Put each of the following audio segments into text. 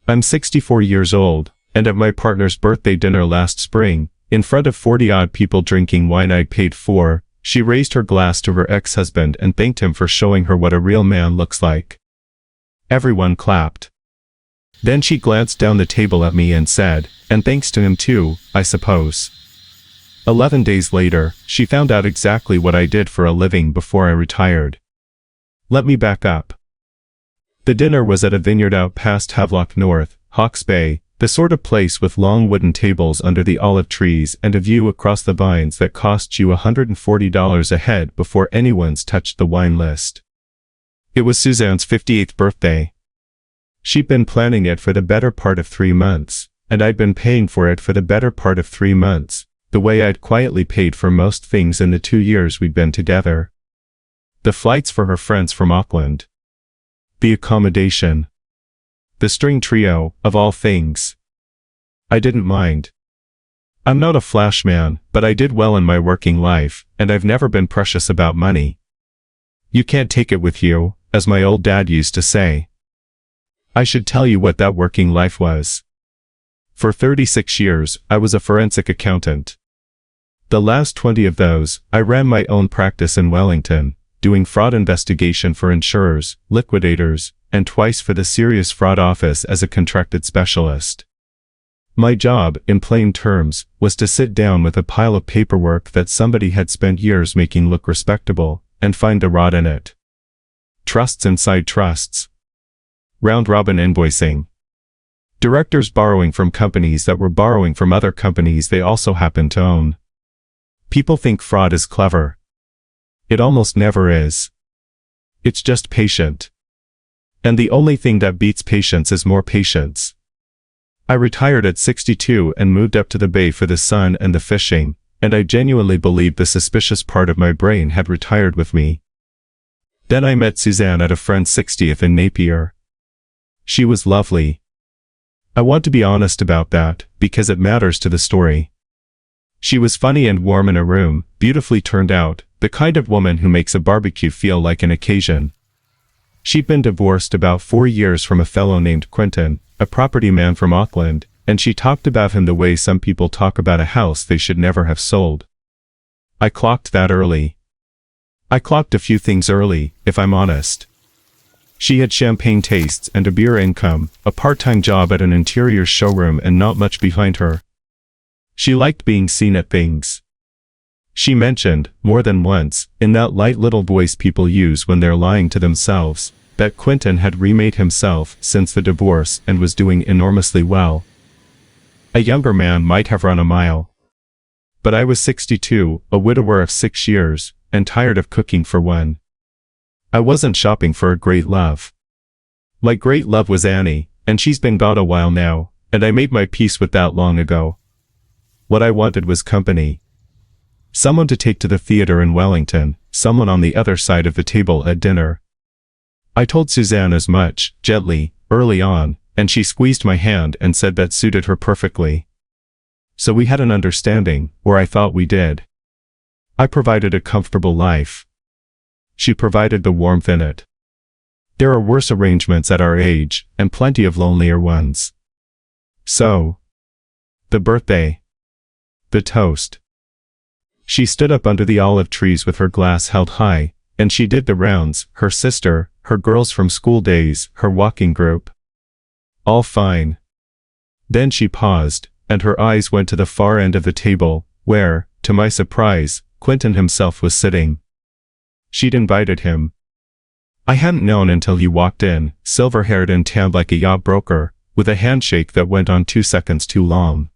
I'm 64 years old, and at my partner's birthday dinner last spring, in front of 40-odd people drinking wine I paid for, she raised her glass to her ex-husband and thanked him for showing her what a real man looks like. Everyone clapped. Then she glanced down the table at me and said, "And thanks to him too, I suppose." 11 days later, she found out exactly what I did for a living before I retired. Let me back up. The dinner was at a vineyard out past Havelock North, Hawke's Bay, the sort of place with long wooden tables under the olive trees and a view across the vines that costs you $140 a head before anyone's touched the wine list. It was Suzanne's 58th birthday. She'd been planning it for the better part of 3 months, and I'd been paying for it for the better part of 3 months, the way I'd quietly paid for most things in the 2 years we'd been together. The flights for her friends from Auckland. The accommodation. The string trio, of all things. I didn't mind. I'm not a flash man, but I did well in my working life, and I've never been precious about money. You can't take it with you, as my old dad used to say. I should tell you what that working life was. For 36 years, I was a forensic accountant. The last 20 of those, I ran my own practice in Wellington, doing fraud investigation for insurers, liquidators, and twice for the Serious Fraud Office as a contracted specialist. My job, in plain terms, was to sit down with a pile of paperwork that somebody had spent years making look respectable, and find the rot in it. Trusts inside trusts. Round-robin invoicing. Directors borrowing from companies that were borrowing from other companies they also happened to own. People think fraud is clever. It almost never is. It's just patient. And the only thing that beats patience is more patience. I retired at 62 and moved up to the bay for the sun and the fishing, and I genuinely believed the suspicious part of my brain had retired with me. Then I met Suzanne at a friend's 60th in Napier. She was lovely. I want to be honest about that, because it matters to the story. She was funny and warm in a room, beautifully turned out, the kind of woman who makes a barbecue feel like an occasion. She'd been divorced about 4 years from a fellow named Quentin, a property man from Auckland, and she talked about him the way some people talk about a house they should never have sold. I clocked that early. I clocked a few things early, if I'm honest. She had champagne tastes and a beer income, a part-time job at an interior showroom and not much behind her. She liked being seen at things. She mentioned, more than once, in that light little voice people use when they're lying to themselves, that Quentin had remade himself since the divorce and was doing enormously well. A younger man might have run a mile. But I was 62, a widower of 6 years, and tired of cooking for one. I wasn't shopping for a great love. My great love was Annie, and she's been gone a while now, and I made my peace with that long ago. What I wanted was company. Someone to take to the theater in Wellington, someone on the other side of the table at dinner. I told Suzanne as much, gently, early on, and she squeezed my hand and said that suited her perfectly. So we had an understanding, or I thought we did. I provided a comfortable life. She provided the warmth in it. There are worse arrangements at our age, and plenty of lonelier ones. So, the birthday. The toast. She stood up under the olive trees with her glass held high, and she did the rounds, her sister, her girls from school days, her walking group. All fine. Then she paused, and her eyes went to the far end of the table, where, to my surprise, Quentin himself was sitting. She'd invited him. I hadn't known until he walked in, silver-haired and tanned like a yacht broker, with a handshake that went on 2 seconds too long.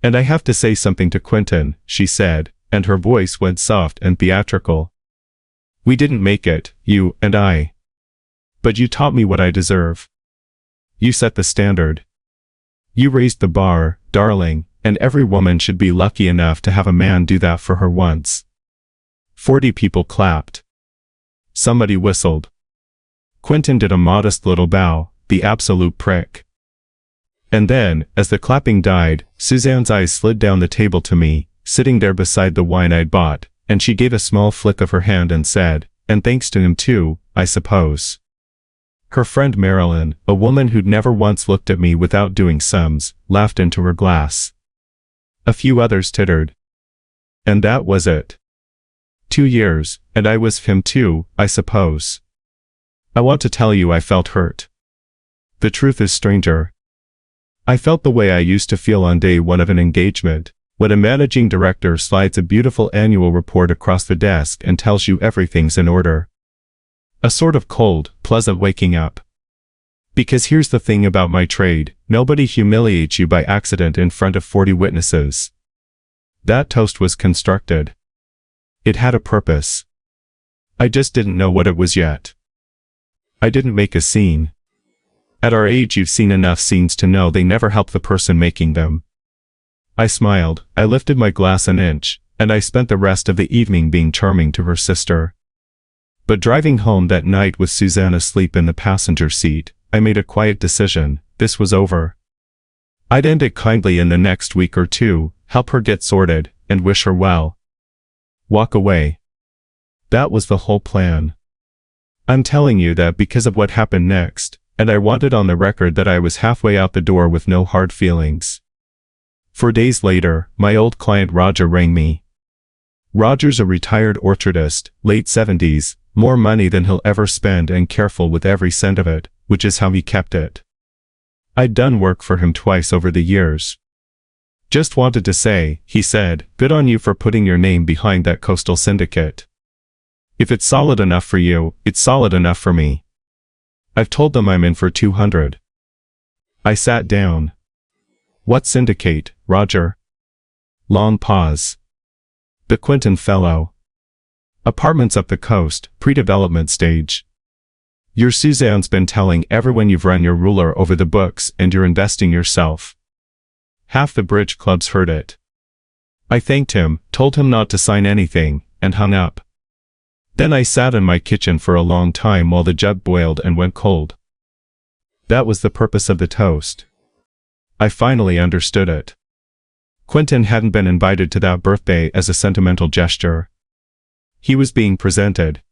"And I have to say something to Quentin," she said, and her voice went soft and theatrical. "We didn't make it, you and I. But you taught me what I deserve. You set the standard. You raised the bar, darling, and every woman should be lucky enough to have a man do that for her once." 40 people clapped. Somebody whistled. Quentin did a modest little bow, the absolute prick. And then, as the clapping died, Suzanne's eyes slid down the table to me, sitting there beside the wine I'd bought, and she gave a small flick of her hand and said, "And thanks to him too, I suppose." Her friend Marilyn, a woman who'd never once looked at me without doing sums, laughed into her glass. A few others tittered. And that was it. 2 years, and I was him too, I suppose. I want to tell you I felt hurt. The truth is stranger. I felt the way I used to feel on day one of an engagement, when a managing director slides a beautiful annual report across the desk and tells you everything's in order. A sort of cold, pleasant waking up. Because here's the thing about my trade, nobody humiliates you by accident in front of 40 witnesses. That toast was constructed. It had a purpose. I just didn't know what it was yet. I didn't make a scene. At our age you've seen enough scenes to know they never help the person making them. I smiled, I lifted my glass an inch, and I spent the rest of the evening being charming to her sister. But driving home that night with Suzanne asleep in the passenger seat, I made a quiet decision, this was over. I'd end it kindly in the next week or two, help her get sorted, and wish her well. Walk away. That was the whole plan. I'm telling you that because of what happened next, and I wanted on the record that I was halfway out the door with no hard feelings. 4 days later, my old client Roger rang me. Roger's a retired orchardist, late 70s, more money than he'll ever spend and careful with every cent of it, which is how he kept it. I'd done work for him twice over the years. Just wanted to say, he said, good on you for putting your name behind that coastal syndicate. If it's solid enough for you, it's solid enough for me. I've told them I'm in for 200. I sat down. What syndicate, Roger? Long pause. The Quinton Fellow. Apartments up the coast, pre-development stage. Your Suzanne's been telling everyone you've run your ruler over the books and you're investing yourself. Half the bridge clubs heard it. I thanked him, told him not to sign anything, and hung up. Then I sat in my kitchen for a long time while the jug boiled and went cold. That was the purpose of the toast. I finally understood it. Quinton hadn't been invited to that birthday as a sentimental gesture. He was being presented.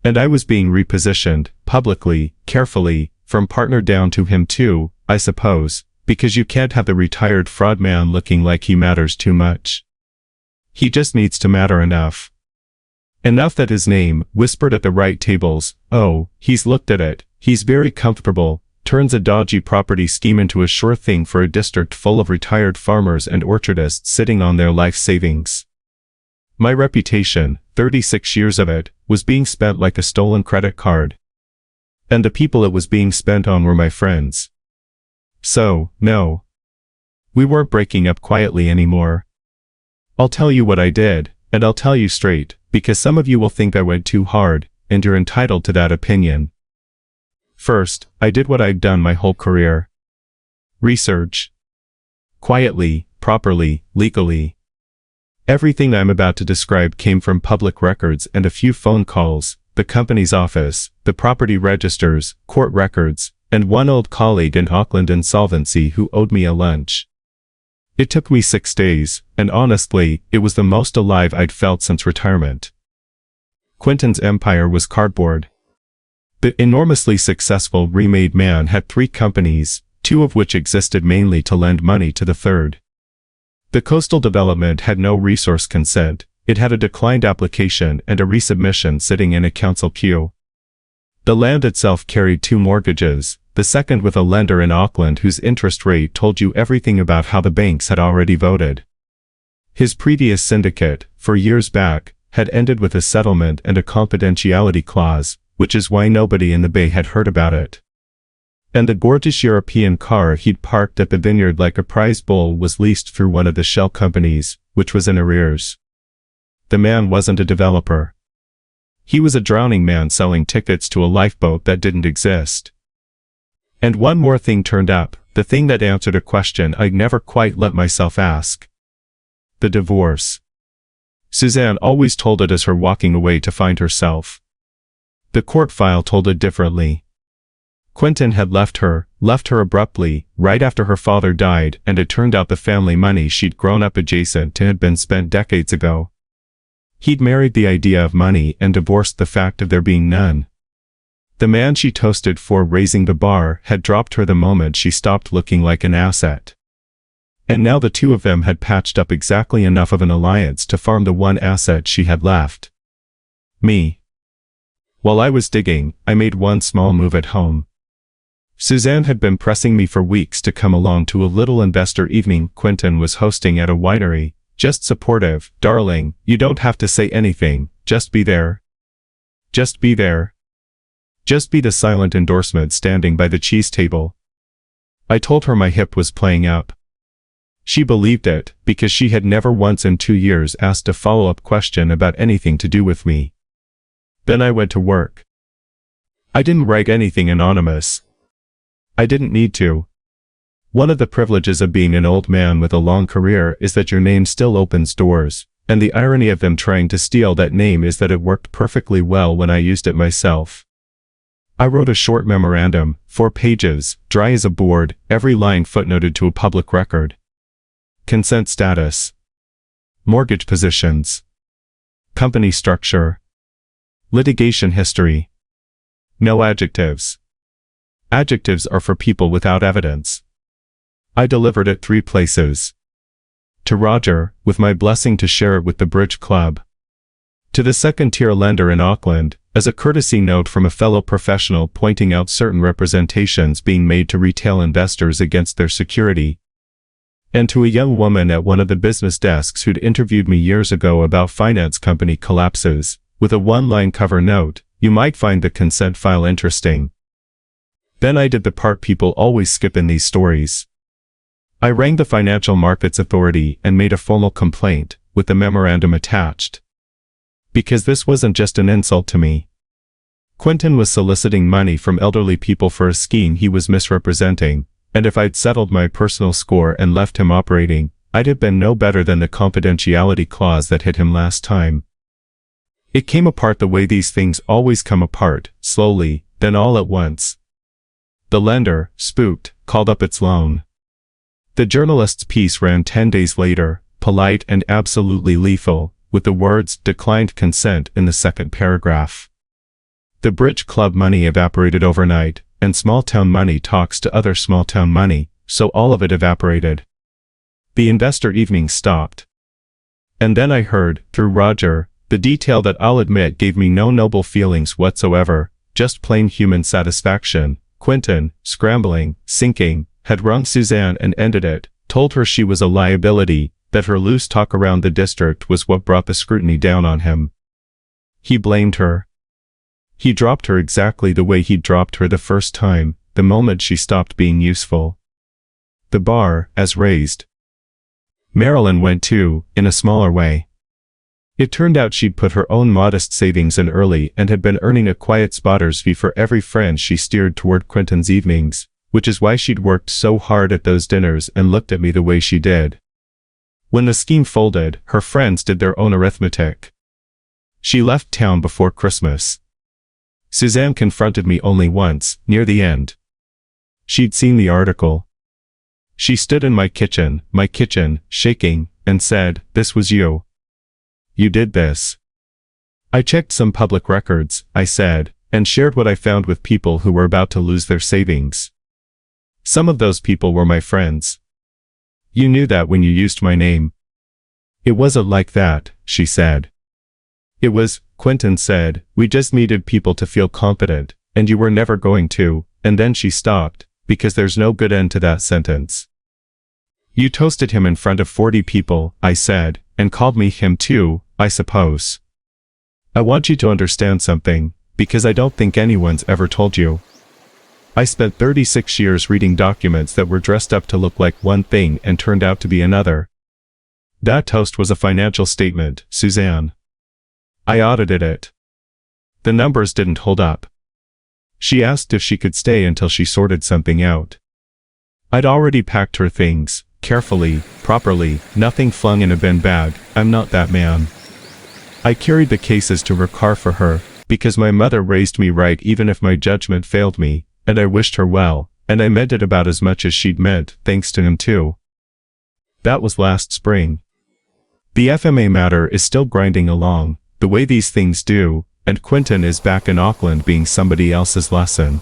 And I was being repositioned, publicly, carefully, from partner down to him too, I suppose, because you can't have the retired fraud man looking like he matters too much. He just needs to matter enough. Enough that his name, whispered at the right tables, oh, he's looked at it, he's very comfortable, turns a dodgy property scheme into a sure thing for a district full of retired farmers and orchardists sitting on their life savings. My reputation, 36 years of it, was being spent like a stolen credit card. And the people it was being spent on were my friends. So, no. We weren't breaking up quietly anymore. I'll tell you what I did, and I'll tell you straight, because some of you will think I went too hard, and you're entitled to that opinion. First, I did what I'd done my whole career. Research. Quietly, properly, legally. Everything I'm about to describe came from public records and a few phone calls, the company's office, the property registers, court records, and one old colleague in Auckland insolvency who owed me a lunch. It took me 6 days, and honestly, it was the most alive I'd felt since retirement. Quinton's empire was cardboard. The enormously successful remade man had 3 companies, 2 of which existed mainly to lend money to the third. The coastal development had no resource consent, it had a declined application and a resubmission sitting in a council queue. The land itself carried 2 mortgages, the second with a lender in Auckland whose interest rate told you everything about how the banks had already voted. His previous syndicate, for years back, had ended with a settlement and a confidentiality clause, which is why nobody in the Bay had heard about it. And the gorgeous European car he'd parked at the vineyard like a prize bull was leased through one of the shell companies, which was in arrears. The man wasn't a developer. He was a drowning man selling tickets to a lifeboat that didn't exist. And one more thing turned up, the thing that answered a question I'd never quite let myself ask. The divorce. Suzanne always told it as her walking away to find herself. The court file told it differently. Quinton had left her abruptly, right after her father died, and it turned out the family money she'd grown up adjacent to had been spent decades ago. He'd married the idea of money and divorced the fact of there being none. The man she toasted for raising the bar had dropped her the moment she stopped looking like an asset. And now the two of them had patched up exactly enough of an alliance to farm the one asset she had left. Me. While I was digging, I made one small move at home. Suzanne had been pressing me for weeks to come along to a little investor evening Quentin was hosting at a winery. Just supportive, darling, you don't have to say anything, just be there. Just be there. Just be the silent endorsement standing by the cheese table. I told her my hip was playing up. She believed it, because she had never once in 2 years asked a follow-up question about anything to do with me. Then I went to work. I didn't write anything anonymous. I didn't need to. One of the privileges of being an old man with a long career is that your name still opens doors, and the irony of them trying to steal that name is that it worked perfectly well when I used it myself. I wrote a short memorandum, 4 pages, dry as a board, every line footnoted to a public record. Consent status. Mortgage positions. Company structure. Litigation history. No adjectives. Adjectives are for people without evidence. I delivered it 3 places. To Roger, with my blessing to share it with the Bridge Club. To the second-tier lender in Auckland, as a courtesy note from a fellow professional pointing out certain representations being made to retail investors against their security. And to a young woman at one of the business desks who'd interviewed me years ago about finance company collapses, with a 1-line cover note, you might find the consent file interesting. Then I did the part people always skip in these stories. I rang the Financial Markets Authority and made a formal complaint, with the memorandum attached. Because this wasn't just an insult to me. Quentin was soliciting money from elderly people for a scheme he was misrepresenting, and if I'd settled my personal score and left him operating, I'd have been no better than the confidentiality clause that hit him last time. It came apart the way these things always come apart, slowly, then all at once. The lender, spooked, called up its loan. The journalist's piece ran 10 days later, polite and absolutely lethal, with the words, declined consent in the second paragraph. The Bridge Club money evaporated overnight, and small-town money talks to other small-town money, so all of it evaporated. The investor evening stopped. And then I heard, through Roger, the detail that I'll admit gave me no noble feelings whatsoever, just plain human satisfaction. Quentin, scrambling, sinking, had wrung Suzanne and ended it, told her she was a liability, that her loose talk around the district was what brought the scrutiny down on him. He blamed her. He dropped her exactly the way he'd dropped her the first time, the moment she stopped being useful. The bar, as raised. Marilyn went too, in a smaller way. It turned out she'd put her own modest savings in early and had been earning a quiet spotter's fee for every friend she steered toward Quentin's evenings, which is why she'd worked so hard at those dinners and looked at me the way she did. When the scheme folded, her friends did their own arithmetic. She left town before Christmas. Suzanne confronted me only once, near the end. She'd seen the article. She stood in my kitchen, shaking, and said, "This was you. You did this." I checked some public records, I said, and shared what I found with people who were about to lose their savings. Some of those people were my friends. You knew that when you used my name. It wasn't like that, she said. It was, Quentin said, we just needed people to feel confident, and you were never going to, and then she stopped, because there's no good end to that sentence. You toasted him in front of 40 people, I said, and called me him too, I suppose. I want you to understand something, because I don't think anyone's ever told you. I spent 36 years reading documents that were dressed up to look like one thing and turned out to be another. That toast was a financial statement, Suzanne. I audited it. The numbers didn't hold up. She asked if she could stay until she sorted something out. I'd already packed her things, carefully, properly, nothing flung in a bin bag. I'm not that man. I carried the cases to her car for her, because my mother raised me right even if my judgment failed me, and I wished her well, and I meant it about as much as she'd meant, thanks to him too. That was last spring. The FMA matter is still grinding along, the way these things do, and Quentin is back in Auckland being somebody else's lesson.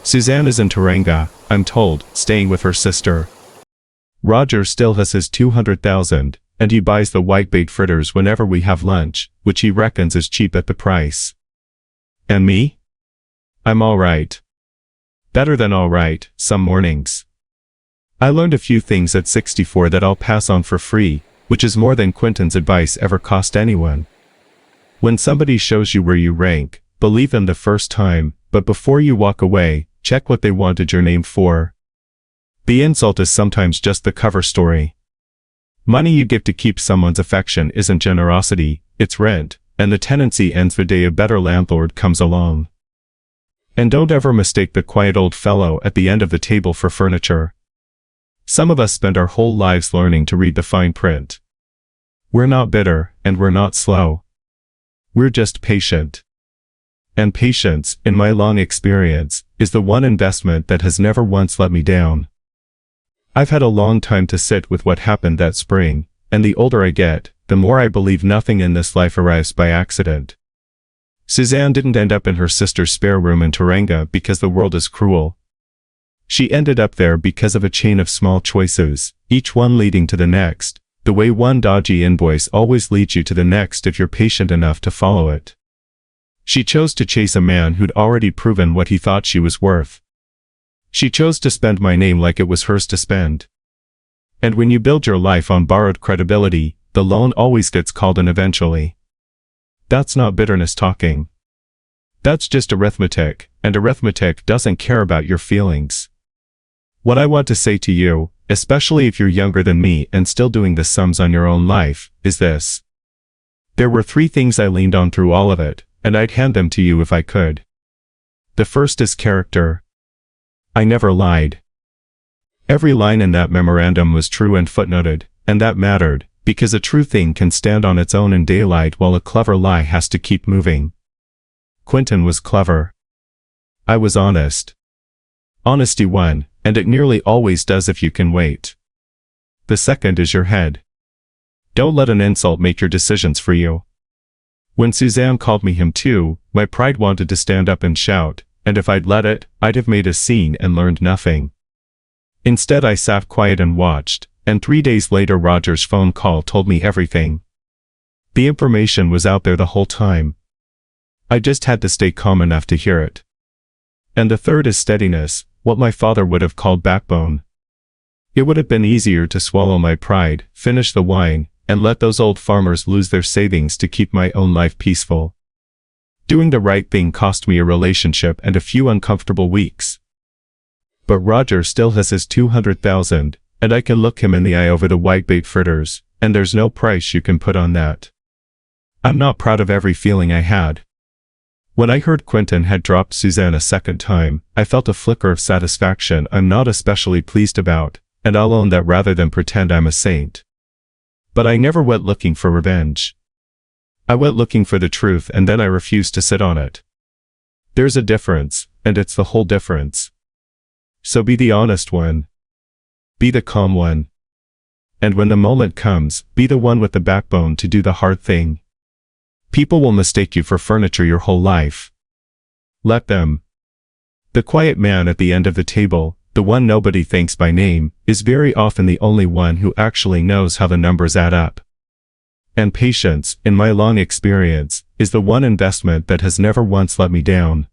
Suzanne is in Tauranga, I'm told, staying with her sister. Roger still has his 200,000, and he buys the whitebait fritters whenever we have lunch, which he reckons is cheap at the price. And me? I'm alright. Better than alright, some mornings. I learned a few things at 64 that I'll pass on for free, which is more than Quentin's advice ever cost anyone. When somebody shows you where you rank, believe them the first time, but before you walk away, check what they wanted your name for. The insult is sometimes just the cover story. Money you give to keep someone's affection isn't generosity, it's rent, and the tenancy ends the day a better landlord comes along. And don't ever mistake the quiet old fellow at the end of the table for furniture. Some of us spend our whole lives learning to read the fine print. We're not bitter, and we're not slow. We're just patient. And patience, in my long experience, is the one investment that has never once let me down. I've had a long time to sit with what happened that spring, and the older I get, the more I believe nothing in this life arrives by accident. Suzanne didn't end up in her sister's spare room in Tauranga because the world is cruel. She ended up there because of a chain of small choices, each one leading to the next, the way one dodgy invoice always leads you to the next if you're patient enough to follow it. She chose to chase a man who'd already proven what he thought she was worth. She chose to spend my name like it was hers to spend. And when you build your life on borrowed credibility, the loan always gets called in eventually. That's not bitterness talking. That's just arithmetic, and arithmetic doesn't care about your feelings. What I want to say to you, especially if you're younger than me and still doing the sums on your own life, is this. There were 3 things I leaned on through all of it, and I'd hand them to you if I could. The first is character. I never lied. Every line in that memorandum was true and footnoted, and that mattered, because a true thing can stand on its own in daylight while a clever lie has to keep moving. Quentin was clever. I was honest. Honesty won, and it nearly always does if you can wait. The second is your head. Don't let an insult make your decisions for you. When Suzanne called me him too, my pride wanted to stand up and shout, and if I'd let it, I'd have made a scene and learned nothing. Instead I sat quiet and watched, and 3 days later Roger's phone call told me everything. The information was out there the whole time. I just had to stay calm enough to hear it. And the third is steadiness, what my father would have called backbone. It would have been easier to swallow my pride, finish the wine, and let those old farmers lose their savings to keep my own life peaceful. Doing the right thing cost me a relationship and a few uncomfortable weeks. But Roger still has his 200,000, and I can look him in the eye over the whitebait fritters, and there's no price you can put on that. I'm not proud of every feeling I had. When I heard Quentin had dropped Suzanne a second time, I felt a flicker of satisfaction I'm not especially pleased about, and I'll own that rather than pretend I'm a saint. But I never went looking for revenge. I went looking for the truth and then I refused to sit on it. There's a difference, and it's the whole difference. So be the honest one. Be the calm one. And when the moment comes, be the one with the backbone to do the hard thing. People will mistake you for furniture your whole life. Let them. The quiet man at the end of the table, the one nobody thanks by name, is very often the only one who actually knows how the numbers add up. And patience, in my long experience, is the one investment that has never once let me down.